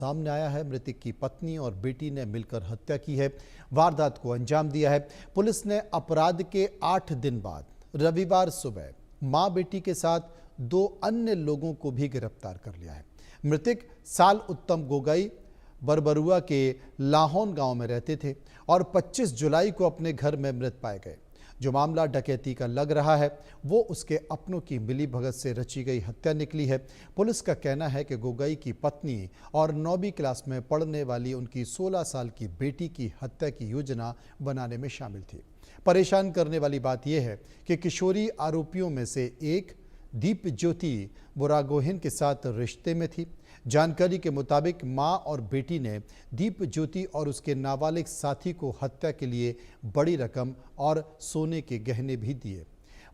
सामने आया है। मृतक की पत्नी और बेटी ने मिलकर हत्या की है, वारदात को अंजाम दिया है। पुलिस ने अपराध के 8 दिन बाद रविवार सुबह मां बेटी के साथ 2 अन्य लोगों को भी गिरफ्तार कर लिया है। मृतक साल उत्तम गोगई बरबरुआ के लाहौन गांव में रहते थे और 25 जुलाई को अपने घर में मृत पाए गए। जो मामला डकैती का लग रहा है वो उसके अपनों की मिलीभगत से रची गई हत्या निकली है। पुलिस का कहना है कि गोगई की पत्नी और 9वीं क्लास में पढ़ने वाली उनकी 16 साल की बेटी की हत्या की योजना बनाने में शामिल थी। परेशान करने वाली बात यह है कि किशोरी आरोपियों में से एक दीप ज्योति बुरागोहिन के साथ रिश्ते में थी। जानकारी के मुताबिक मां और बेटी ने दीप ज्योति और उसके नाबालिग साथी को हत्या के लिए बड़ी रकम और सोने के गहने भी दिए।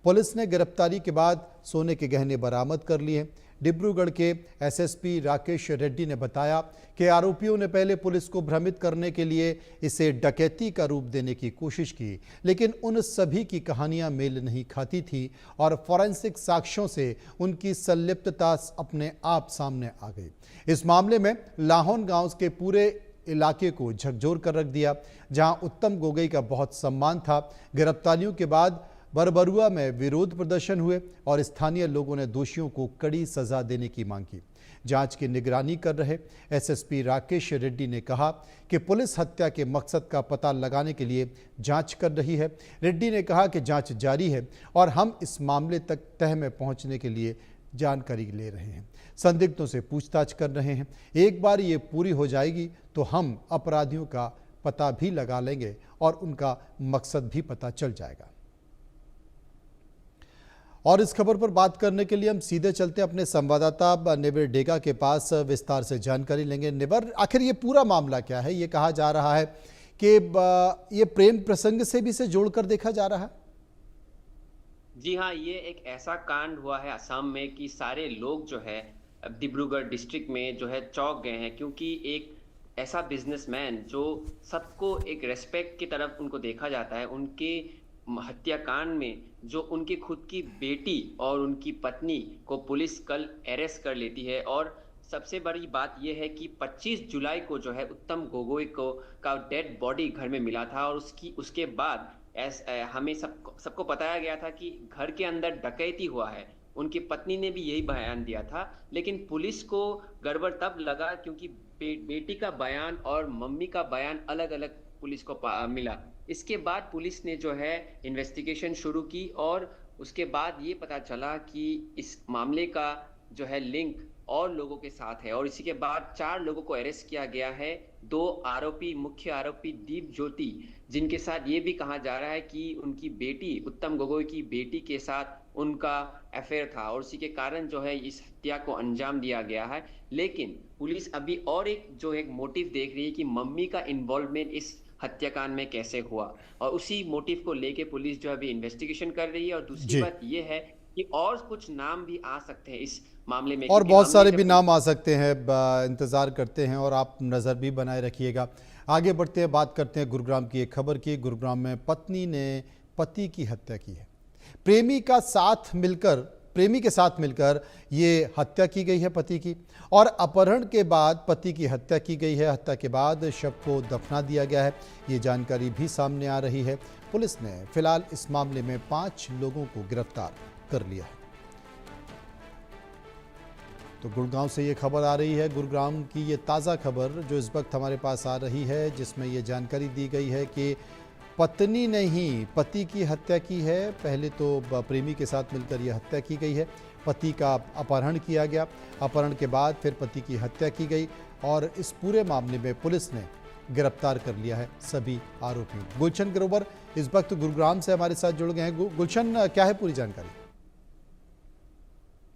पुलिस ने गिरफ्तारी के बाद सोने के गहने बरामद कर लिए। डिब्रूगढ़ के एसएसपी राकेश रेड्डी ने बताया कि आरोपियों ने पहले पुलिस को भ्रमित करने के लिए इसे डकैती का रूप देने की कोशिश की, लेकिन उन सभी की कहानियां मेल नहीं खाती थी और फॉरेंसिक साक्ष्यों से उनकी संलिप्तता अपने आप सामने आ गई। इस मामले में लाहौन गांव के पूरे इलाके को झकझोर कर रख दिया, जहां उत्तम गोगई का बहुत सम्मान था। गिरफ्तारियों के बाद बरबरुआ में विरोध प्रदर्शन हुए और स्थानीय लोगों ने दोषियों को कड़ी सजा देने की मांग की। जांच की निगरानी कर रहे एसएसपी राकेश रेड्डी ने कहा कि पुलिस हत्या के मकसद का पता लगाने के लिए जांच कर रही है। रेड्डी ने कहा कि जांच जारी है और हम इस मामले तक तह में पहुंचने के लिए जानकारी ले रहे हैं, संदिग्धों से पूछताछ कर रहे हैं। एक बार ये पूरी हो जाएगी तो हम अपराधियों का पता भी लगा लेंगे और उनका मकसद भी पता चल जाएगा। और इस खबर पर बात करने के लिए हम सीधे चलते हैं अपने संवाददाता निवर डेगा के पास, विस्तार से जानकारी लेंगे। निवर, आखिर ये पूरा मामला क्या है? ये कहा जा रहा है कि ये प्रेम प्रसंग से भी इसे जोड़कर देखा जा रहा है। जी हाँ, ये एक ऐसा कांड हुआ है असम में कि सारे लोग जो है डिब्रूगढ़ डिस्ट्रिक्ट में जो है चौंक गए हैं, क्योंकि एक ऐसा बिजनेसमैन जो सबको एक रेस्पेक्ट की तरफ उनको देखा जाता है, उनके हत्याकांड में जो उनकी खुद की बेटी और उनकी पत्नी को पुलिस कल अरेस्ट कर लेती है। और सबसे बड़ी बात यह है कि 25 जुलाई को जो है उत्तम गोगोई को का डेड बॉडी घर में मिला था और उसके बाद हमें सबको बताया गया था कि घर के अंदर डकैती हुआ है। उनकी पत्नी ने भी यही बयान दिया था, लेकिन पुलिस को गड़बड़ तब लगा क्योंकि बेटी का बयान और मम्मी का बयान अलग अलग पुलिस को मिला। इसके बाद पुलिस ने जो है इन्वेस्टिगेशन शुरू की और उसके बाद ये पता चला कि इस मामले का जो है लिंक और लोगों के साथ है और इसी के बाद 4 लोगों को अरेस्ट किया गया है। 2 आरोपी, मुख्य आरोपी दीप ज्योति, जिनके साथ ये भी कहा जा रहा है कि उनकी बेटी उत्तम गोगोई की बेटी के साथ उनका अफेयर था और उसी के कारण जो है इस हत्या को अंजाम दिया गया है। लेकिन पुलिस अभी और एक मोटिव देख रही है कि मम्मी का इन्वॉल्वमेंट इस हत्याकांड में कैसे हुआ और उसी मोटिव को लेके पुलिस जो अभी इन्वेस्टिगेशन कर रही है। और दूसरी बात यह है कि और कुछ नाम भी आ सकते हैं इस मामले में, और बहुत सारे भी नाम आ सकते हैं। इंतजार करते हैं और आप नज़र भी बनाए रखिएगा। आगे बढ़ते हैं, बात करते हैं गुरुग्राम की एक खबर की। गुरुग्राम में पत्नी ने पति की हत्या की है। प्रेमी के साथ मिलकर ये हत्या की गई है पति की, और अपहरण के बाद पति की हत्या की गई है। हत्या के बाद शव को दफना दिया गया है, ये जानकारी भी सामने आ रही है। पुलिस ने फिलहाल इस मामले में 5 लोगों को गिरफ्तार कर लिया है। तो गुड़गांव से ये खबर आ रही है, गुरुग्राम की ये ताज़ा खबर जो इस वक्त हमारे पास आ रही है, जिसमें ये जानकारी दी गई है कि पत्नी ने ही पति की हत्या की है। पहले तो प्रेमी के साथ मिलकर यह हत्या की गई है। पति का अपहरण किया गया, अपहरण के बाद फिर पति की हत्या की गई और इस पूरे मामले में पुलिस ने गिरफ्तार कर लिया है सभी आरोपियों। गुलशन ग्रोवर इस वक्त गुरुग्राम से हमारे साथ जुड़ गए हैं। गुलशन, क्या है पूरी जानकारी?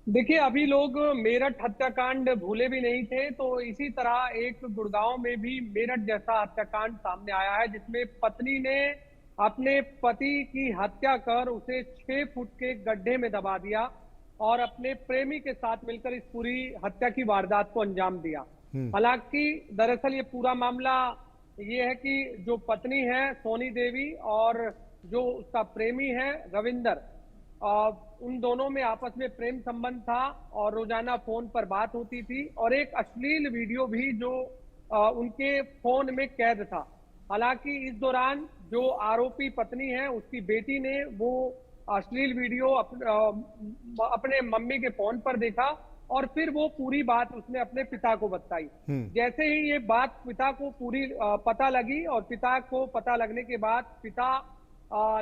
देखिए, अभी लोग मेरठ हत्याकांड भूले भी नहीं थे, तो इसी तरह एक गुड़गांव में भी मेरठ जैसा हत्याकांड सामने आया है, जिसमें पत्नी ने अपने पति की हत्या कर उसे 6 फुट के गड्ढे में दबा दिया और अपने प्रेमी के साथ मिलकर इस पूरी हत्या की वारदात को अंजाम दिया। हालांकि दरअसल ये पूरा मामला ये है कि जो पत्नी है सोनी देवी और जो उसका प्रेमी है रविंदर, उन दोनों में आपस में प्रेम संबंध था और रोजाना फोन पर बात होती थी और एक अश्लील वीडियो भी जो उनके फोन में कैद था। हालांकि इस दौरान जो आरोपी पत्नी है उसकी बेटी ने वो अश्लील वीडियो अपने मम्मी के फोन पर देखा और फिर वो पूरी बात उसने अपने पिता को बताई। जैसे ही ये बात पिता को पूरी पता लगी और पिता को पता लगने के बाद पिता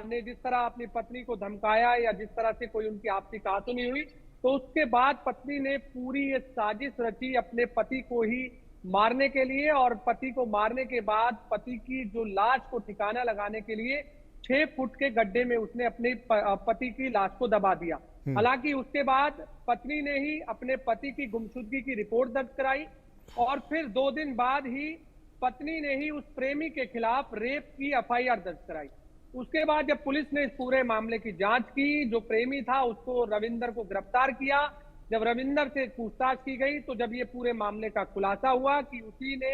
ने जिस तरह अपनी पत्नी को धमकाया या जिस तरह से कोई उनकी आपसी कहासुनी हुई, तो उसके बाद पत्नी ने पूरी ये साजिश रची अपने पति को ही मारने के लिए और पति को मारने के बाद पति की जो लाश को ठिकाना लगाने के लिए 6 फुट के गड्ढे में उसने अपने पति की लाश को दबा दिया। हालांकि उसके बाद पत्नी ने ही अपने पति की गुमशुदगी की रिपोर्ट दर्ज कराई और फिर 2 दिन बाद ही पत्नी ने ही उस प्रेमी के खिलाफ रेप की एफआईआर दर्ज कराई। उसके बाद जब पुलिस ने इस पूरे मामले की जांच की, जो प्रेमी था उसको रविंदर को गिरफ्तार किया। जब रविंदर से पूछताछ की गई तो जब ये पूरे मामले का खुलासा हुआ कि उसी ने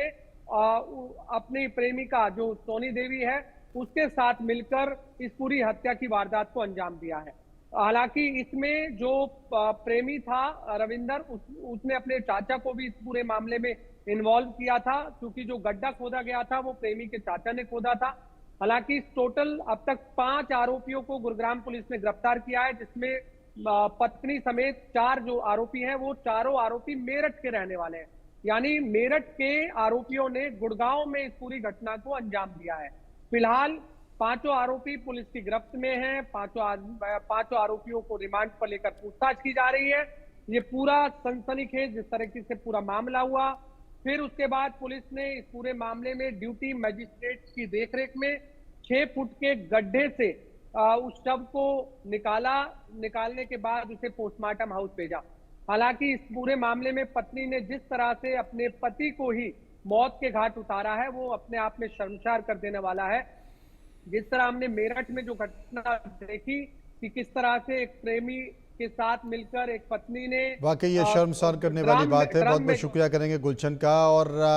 अपनी प्रेमिका जो सोनी देवी है उसके साथ मिलकर इस पूरी हत्या की वारदात को अंजाम दिया है। हालांकि इसमें जो प्रेमी था रविंदर उसने अपने चाचा को भी इस पूरे मामले में इन्वॉल्व किया था, क्योंकि जो गड्ढा खोदा गया था वो प्रेमी के चाचा ने खोदा था। हालांकि टोटल अब तक 5 आरोपियों को गुरुग्राम पुलिस ने गिरफ्तार किया है, जिसमें पत्नी समेत 4 जो आरोपी हैं वो चारों आरोपी मेरठ के रहने वाले हैं। यानी मेरठ के आरोपियों ने गुड़गांव में इस पूरी घटना को अंजाम दिया है। फिलहाल 5 आरोपी पुलिस की गिरफ्त में हैं। 5 आरोपियों को रिमांड पर लेकर पूछताछ की जा रही है। ये पूरा सनसनीखेज जिस तरीके से पूरा मामला हुआ, फिर उसके बाद पुलिस ने इस पूरे मामले में ड्यूटी मजिस्ट्रेट की देखरेख में 6 फुट के गड्ढे से उस शव को निकालने के बाद उसे पोस्टमार्टम हाउस भेजा। हालांकि इस पूरे मामले में पत्नी ने जिस तरह से अपने पति को ही मौत के घाट उतारा है वो अपने आप में शर्मसार कर देने वाला है। जिस तरह हमने मेरठ में जो घटना देखी कि किस तरह से एक प्रेमी के साथ मिलकर एक पत्नी ने वाकई ये शर्मसार करने वाली बात है। बहुत बहुत शुक्रिया करेंगे गुलशन का। और